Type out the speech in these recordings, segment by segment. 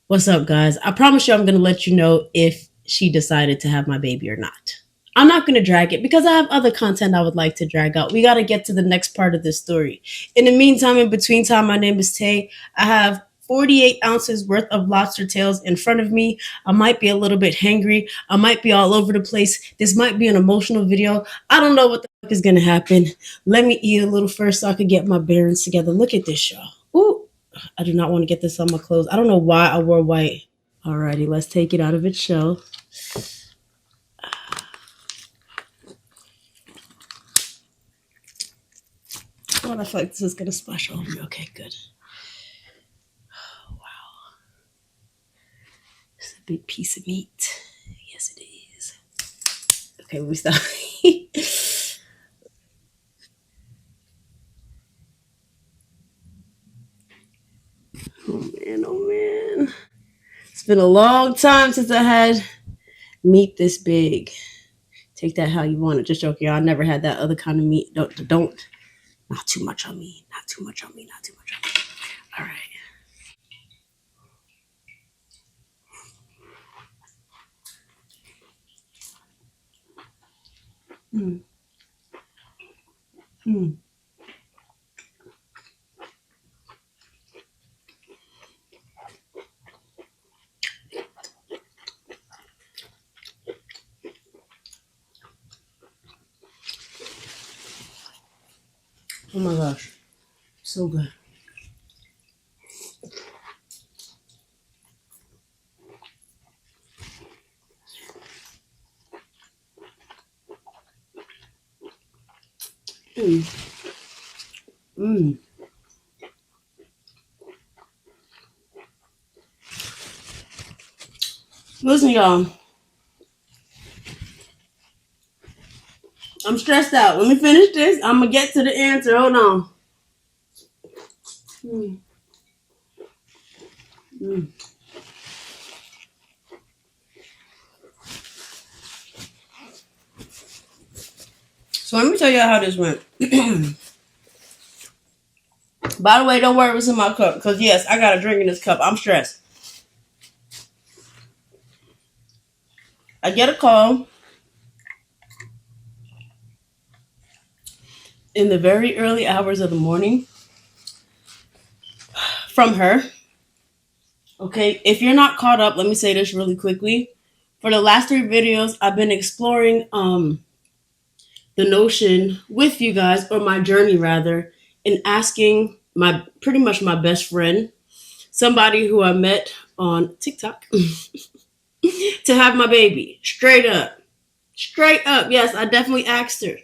What's up, guys? I promise you I'm going to let you know if she decided to have my baby or not. I'm not going to drag it because I have other content I would like to drag out. We got to get to the next part of this story. In the meantime, in between time, my name is Tay. I have 48 ounces worth of lobster tails in front of me. I might be a little bit hangry. I might be all over the place. This might be an emotional video. I don't know what the fuck is going to happen. Let me eat a little first so I could get my bearings together. Look at this, y'all. Ooh. I do not want to get this on my clothes. I don't know why I wore white. Alrighty, let's take it out of its shell. Oh, I feel like this is going to splash over me. Okay, good. Oh, wow. It's a big piece of meat. Yes, it is. Okay, we stop. Oh, man, oh, man. It's been a long time since I had meat this big. Take that how you want it. Just joking, y'all. I never had that other kind of meat. Don't. Not too much on me. Not too much on me. Not too much on me. All right. Mm. Mm. Oh my gosh. So good. Mm. Mm. Listen, y'all. I'm stressed out. Let me finish this. I'm going to get to the answer. Hold on. Mm. Mm. So let me tell you how this went. By the way, don't worry what's in my cup. Because, yes, I got a drink in this cup. I'm stressed. I get a call in the very early hours of the morning from her. Okay, if you're not caught up, let me say this really quickly. For the last 3 videos, I've been exploring the notion with you guys, or my journey rather, in asking my pretty much my best friend, somebody who I met on TikTok, to have my baby. Straight up. Straight up. Yes, I definitely asked her.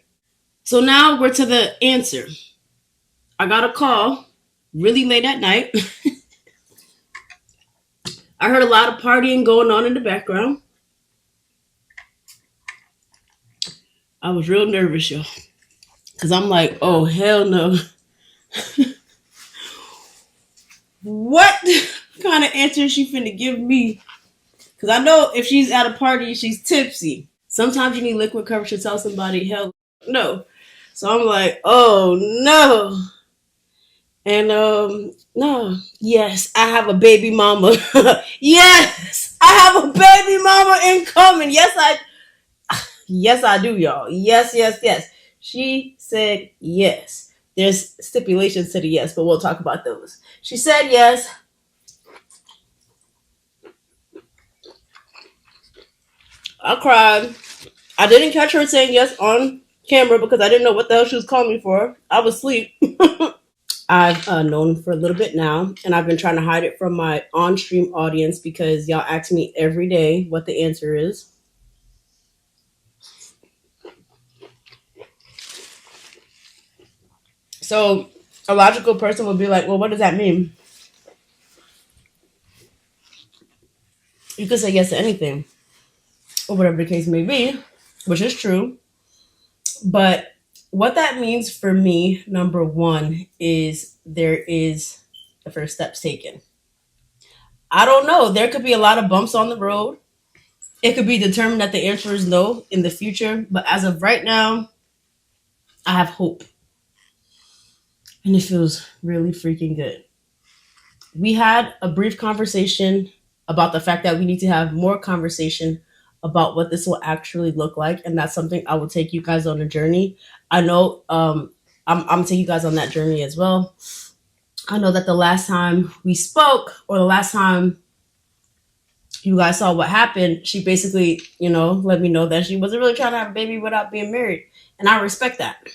So now we're to the answer. I got a call really late at night. I heard a lot of partying going on in the background. I was real nervous, y'all. Because I'm like, oh, hell no. What kind of answer is she finna give me? Because I know if she's at a party, she's tipsy. Sometimes you need liquid courage to tell somebody, hell no. So I'm like, oh no. And no, yes, I have a baby mama. Yes, I have a baby mama incoming. Yes, I do, y'all. Yes, yes, yes. She said yes. There's stipulations to the yes, but we'll talk about those. She said yes. I cried. I didn't catch her saying yes on camera because I didn't know what the hell she was calling me for. I was asleep. I've known for a little bit now, and I've been trying to hide it from my on-stream audience because y'all ask me every day what the answer is. So a logical person would be like, well, what does that mean? You could say yes to anything, or whatever the case may be, which is true. But what that means for me, number one, is there is the first steps taken. I don't know. There could be a lot of bumps on the road. It could be determined that the answer is no in the future. But as of right now, I have hope. And it feels really freaking good. We had a brief conversation about the fact that we need to have more conversation about what this will actually look like, and that's something I will take you guys on a journey. I know I'm taking you guys on that journey as well. I know that the last time we spoke, or the last time you guys saw what happened, she basically, let me know that she wasn't really trying to have a baby without being married. And I respect that.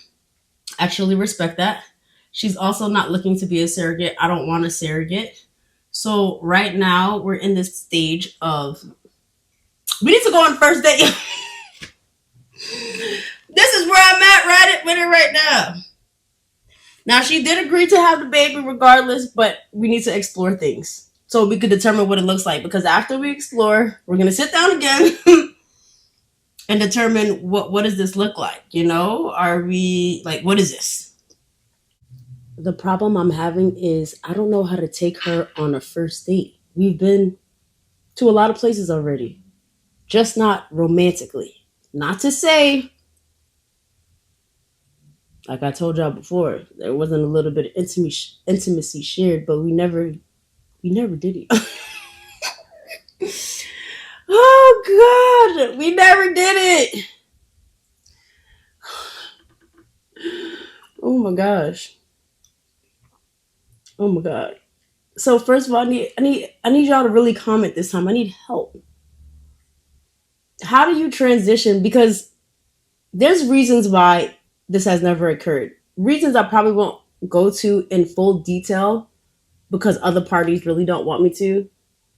I truly respect that. She's also not looking to be a surrogate. I don't want a surrogate. So right now we're in this stage of, we need to go on first date. This is where I'm at right now. Now she did agree to have the baby regardless, but we need to explore things so we could determine what it looks like. Because after we explore, we're gonna sit down again and determine what does this look like. Are we like, what is this? The problem I'm having is I don't know how to take her on a first date. We've been to a lot of places already, just not romantically. Not to say, like I told y'all before, there wasn't a little bit of intimacy shared, but we never did it. Oh God, we never did it. Oh my gosh. Oh my God. So first of all, I need y'all to really comment this time. I need help. How do you transition? Because there's reasons why this has never occurred. Reasons I probably won't go to in full detail because other parties really don't want me to.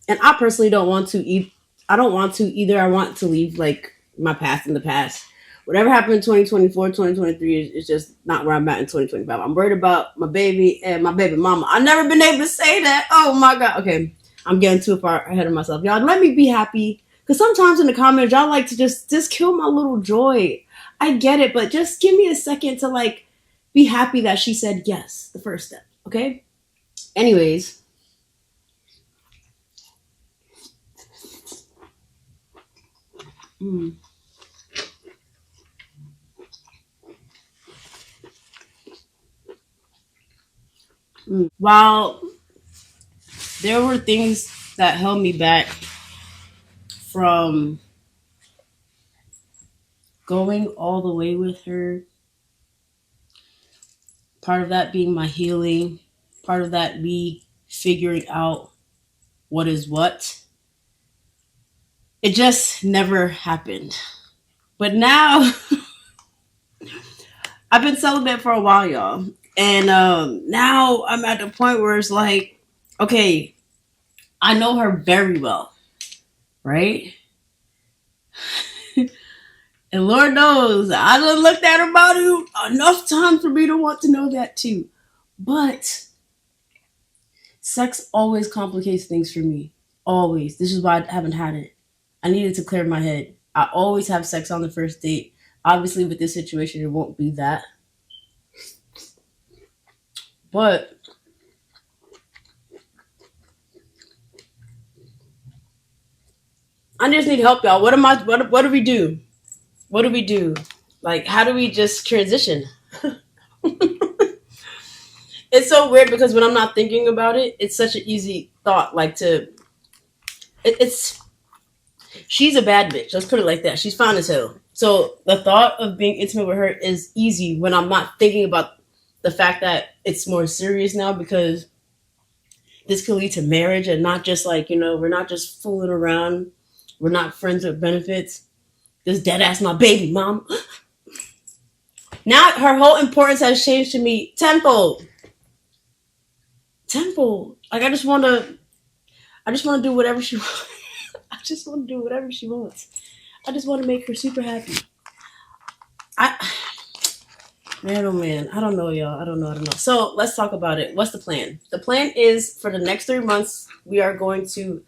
And I personally don't want to I don't want to either. I want to leave like my past in the past. Whatever happened in 2024, 2023 is just not where I'm at in 2025. I'm worried about my baby and my baby mama. I've never been able to say that. Oh my God. Okay. I'm getting too far ahead of myself. Y'all let me be happy. Because sometimes in the comments, y'all like to just kill my little joy. I get it, but just give me a second to like be happy that she said yes, the first step. Okay? Anyways. Mm. While there were things that held me back from going all the way with her, part of that being my healing, part of that me figuring out what is what, it just never happened. But now, I've been celibate for a while, y'all. And now I'm at the point where it's like, okay, I know her very well, right? And Lord knows, I done looked at her body enough time for me to want to know that too. But sex always complicates things for me. Always. This is why I haven't had it. I needed to clear my head. I always have sex on the first date. Obviously, with this situation, it won't be that. But I just need help, y'all. What do we do? What do we do? Like, how do we just transition? It's so weird because when I'm not thinking about it, it's such an easy thought. Like it's she's a bad bitch. Let's put it like that. She's fine as hell. So the thought of being intimate with her is easy when I'm not thinking about the fact that it's more serious now because this could lead to marriage and not just like, we're not just fooling around. We're not friends with benefits. This dead ass my baby mom. Now her whole importance has changed to me tenfold. Tenfold. Like I just want to do whatever she wants. I just want to do whatever she wants. I just want to make her super happy. Man, oh man, I don't know, y'all. I don't know. So let's talk about it. What's the plan? The plan is for the next 3 months, we are going to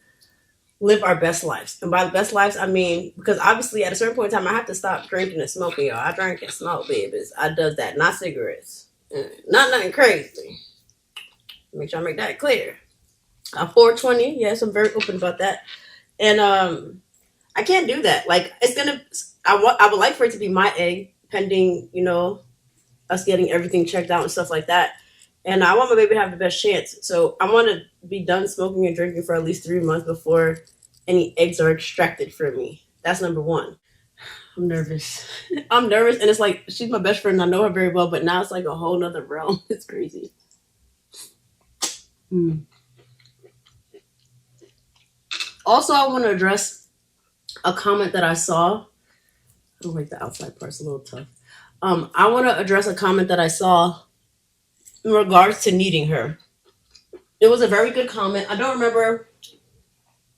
live our best lives. And by the best lives, I mean, because obviously at a certain point in time, I have to stop drinking and smoking, y'all. I drink and smoke, babies. I does that, not cigarettes. Not nothing crazy. Make sure I make that clear. I'm 420. Yes, I'm very open about that. And I can't do that. Like, I would like for it to be my egg, pending, us getting everything checked out and stuff like that. And I want my baby to have the best chance. So I want to be done smoking and drinking for at least 3 months before any eggs are extracted from me. That's number one. I'm nervous. I'm nervous, and it's like she's my best friend. I know her very well, but now it's like a whole nother realm. It's crazy. Mm. Also, I want to address a comment that I saw. I don't like the outside part; it's a little tough. I want to address a comment that I saw in regards to needing her. It was a very good comment. I don't remember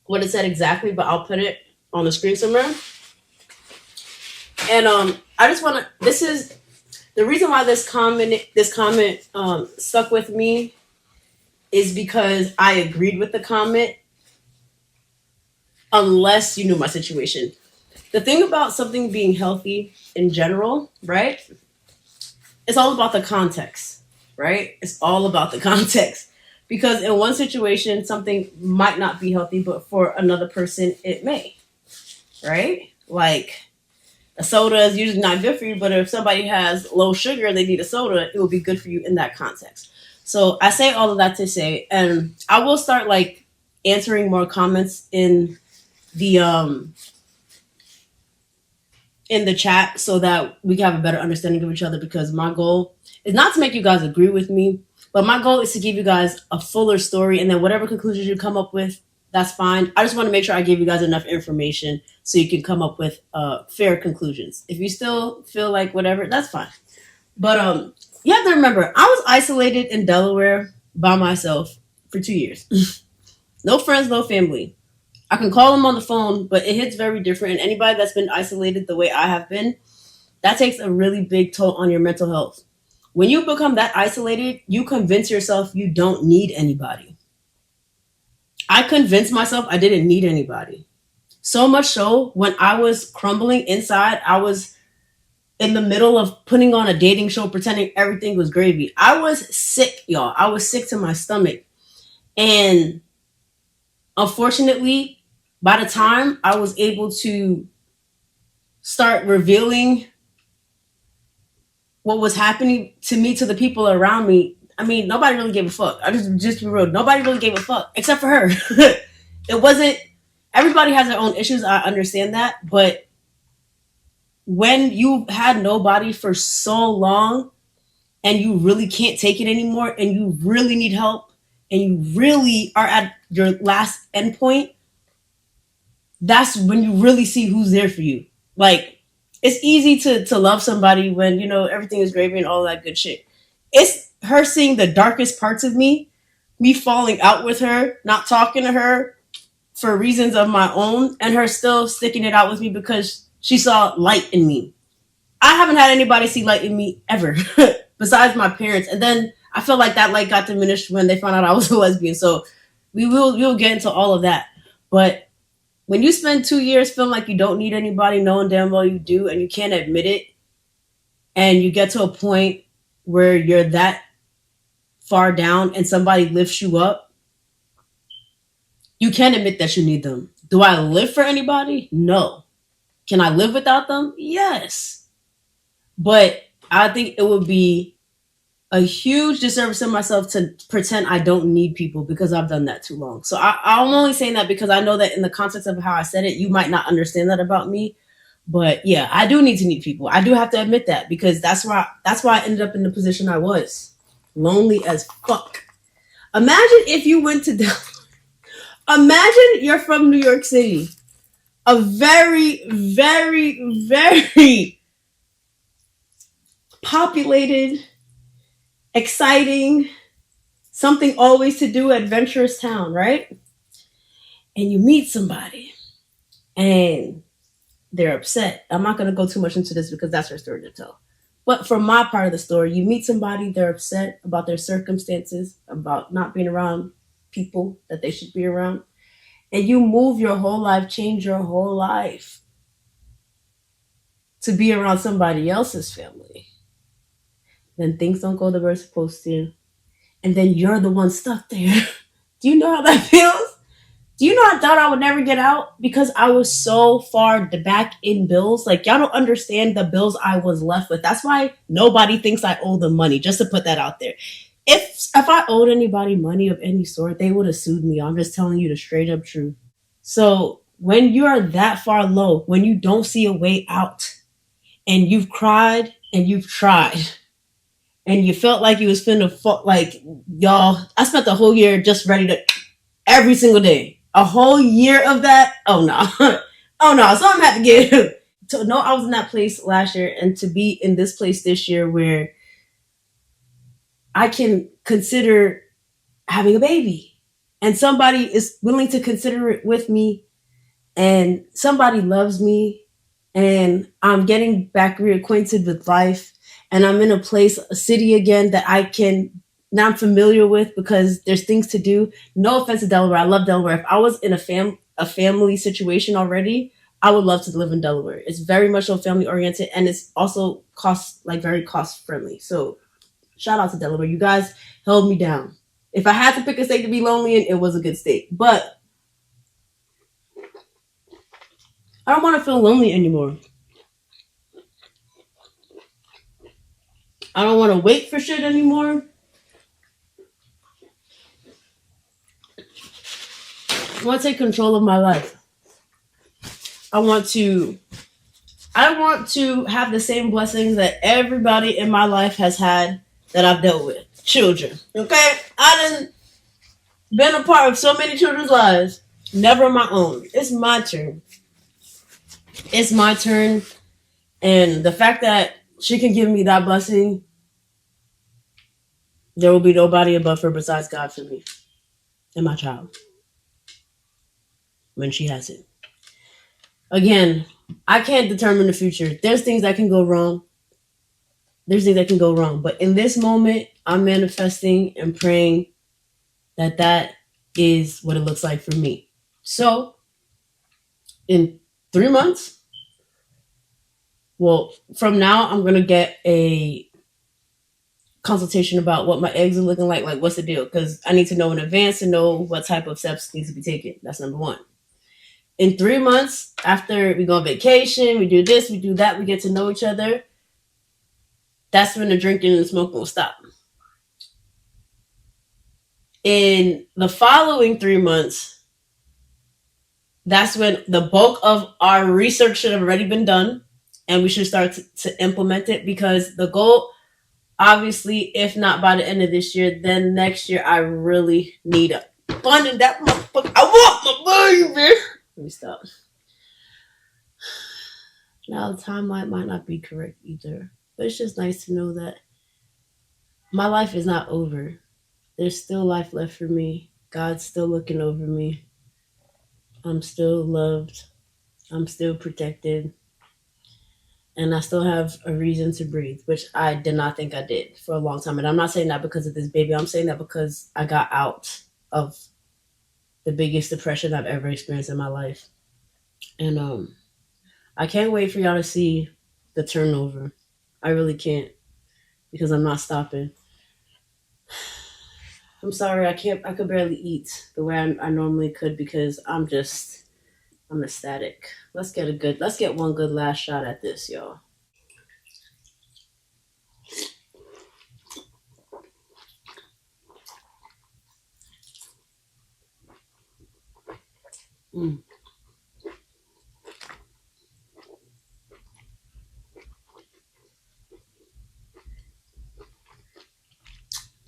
what it said exactly, but I'll put it on the screen somewhere. And I just want to. This is the reason why this comment stuck with me is because I agreed with the comment. Unless you knew my situation, the thing about something being healthy in general, right? It's all about the context, right? It's all about the context. Because in one situation, something might not be healthy, but for another person, it may, right? Like a soda is usually not good for you, but if somebody has low sugar and they need a soda, it will be good for you in that context. So I say all of that to say, and I will start like answering more comments the in the chat so that we can have a better understanding of each other, because my goal is not to make you guys agree with me, but my goal is to give you guys a fuller story, and then whatever conclusions you come up with, that's fine. I just want to make sure I give you guys enough information so you can come up with fair conclusions. If you still feel like whatever, that's fine. But you have to remember, I was isolated in Delaware by myself for 2 years. No friends, no family. I can call them on the phone, but it hits very different. And anybody that's been isolated the way I have been, that takes a really big toll on your mental health. When you become that isolated, you convince yourself you don't need anybody. I convinced myself I didn't need anybody. So much so, when I was crumbling inside, I was in the middle of putting on a dating show, pretending everything was gravy. I was sick, y'all. I was sick to my stomach. And unfortunately, by the time I was able to start revealing what was happening to me to the people around me, I mean, nobody really gave a fuck. I just be real. Nobody really gave a fuck except for her. It wasn't. Everybody has their own issues. I understand that, but when you had nobody for so long and you really can't take it anymore and you really need help and you really are at your last endpoint, that's when you really see who's there for you. Like, it's easy to love somebody when, you know, everything is gravy and all that good shit. It's her seeing the darkest parts of me falling out with her, not talking to her for reasons of my own, and her still sticking it out with me because she saw light in me. I haven't had anybody see light in me ever, besides my parents. And then I feel like that light got diminished when they found out I was a lesbian. So we will get into all of that. But when you spend 2 years feeling like you don't need anybody, knowing damn well you do, and you can't admit it, and you get to a point where you're that far down and somebody lifts you up, you can't admit that you need them. Do I live for anybody? No. Can I live without them? Yes. But I think it would be a huge disservice to myself to pretend I don't need people, because I've done that too long. So I'm only saying that because I know that in the context of how I said it, you might not understand that about me. But yeah, I do need to meet people. I do have to admit that, because that's why I ended up in the position I was. Lonely as fuck. Imagine if you went to imagine you're from New York City. A very, very, very populated, exciting, something always to do, adventurous town, right? And you meet somebody and they're upset. I'm not going to go too much into this because that's her story to tell. But for my part of the story, you meet somebody, they're upset about their circumstances, about not being around people that they should be around. And you move your whole life, change your whole life to be around somebody else's family. Then things don't go the way they're supposed to. And then you're the one stuck there. Do you know how that feels? Do you know I thought I would never get out because I was so far back in bills? Like, y'all don't understand the bills I was left with. That's why nobody thinks I owe them money, just to put that out there. If I owed anybody money of any sort, they would have sued me. I'm just telling you the straight up truth. So when you are that far low, when you don't see a way out, and you've cried and you've tried, and you felt like you was finna like y'all. I spent the whole year just ready to every single day. A whole year of that. Oh no, oh no. Something had to give. To know I was in that place last year, and to be in this place this year where I can consider having a baby, and somebody is willing to consider it with me, and somebody loves me, and I'm getting back reacquainted with life, and I'm in a place, a city again that I can now I'm familiar with because there's things to do. No offense to Delaware, I love Delaware. If I was in a family situation already, I would love to live in Delaware. It's very much so family oriented, and it's also very cost friendly. So shout out to Delaware. You guys held me down. If I had to pick a state to be lonely in, it was a good state. But I don't want to feel lonely anymore. I don't want to wait for shit anymore. I want to take control of my life. I want to have the same blessings that everybody in my life has had that I've dealt with. Children. Okay? I done been a part of so many children's lives. Never my own. It's my turn. It's my turn. And the fact that she can give me that blessing, there will be nobody above her besides God for me and my child when she has it. Again, I can't determine the future. There's things that can go wrong. But in this moment, I'm manifesting and praying that is what it looks like for me. So, in 3 months, well, from now, I'm going to get a consultation about what my eggs are looking like what's the deal, because I need to know in advance to know what type of steps needs to be taken. That's number one. In 3 months, after we go on vacation, we do this, we do that, we get to know each other, that's when the drinking and smoking will stop. In the following 3 months, that's when the bulk of our research should have already been done, and we should start to implement it, because the goal, obviously, if not by the end of this year, then next year, I really need a fun in that motherfucker. I want my baby. Let me stop. Now, the timeline might not be correct either, but it's just nice to know that my life is not over. There's still life left for me. God's still looking over me. I'm still loved. I'm still protected. And I still have a reason to breathe, which I did not think I did for a long time. And I'm not saying that because of this baby. I'm saying that because I got out of the biggest depression I've ever experienced in my life. And I can't wait for y'all to see the turnover. I really can't, because I'm not stopping. I'm sorry, I could barely eat the way I normally could, because I'm ecstatic. Let's get one good last shot at this, y'all. Mm.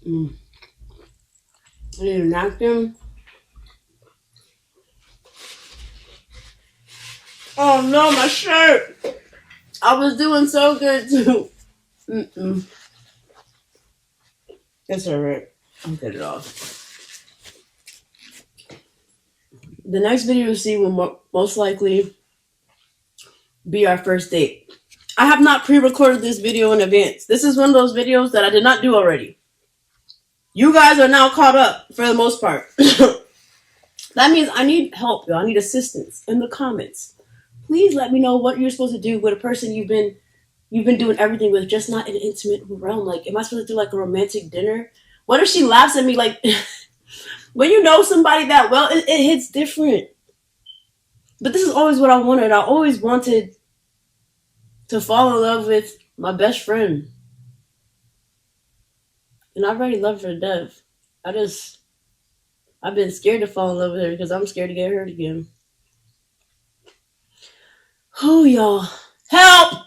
Mm. I need a napkin. Oh no, my shirt! I was doing so good too. Mm-mm. It's alright. I'll get it off. The next video you'll see will most likely be our first date. I have not pre-recorded this video in advance. This is one of those videos that I did not do already. You guys are now caught up for the most part. That means I need help, y'all. I need assistance in the comments. Please let me know what you're supposed to do with a person you've been doing everything with, just not in an intimate realm. Like, am I supposed to do like a romantic dinner? What if she laughs at me? Like, when you know somebody that well, it hits different. But this is always what I wanted. I always wanted to fall in love with my best friend. And I already love her to death. I just, I've been scared to fall in love with her because I'm scared to get hurt again. Oh, y'all. Help!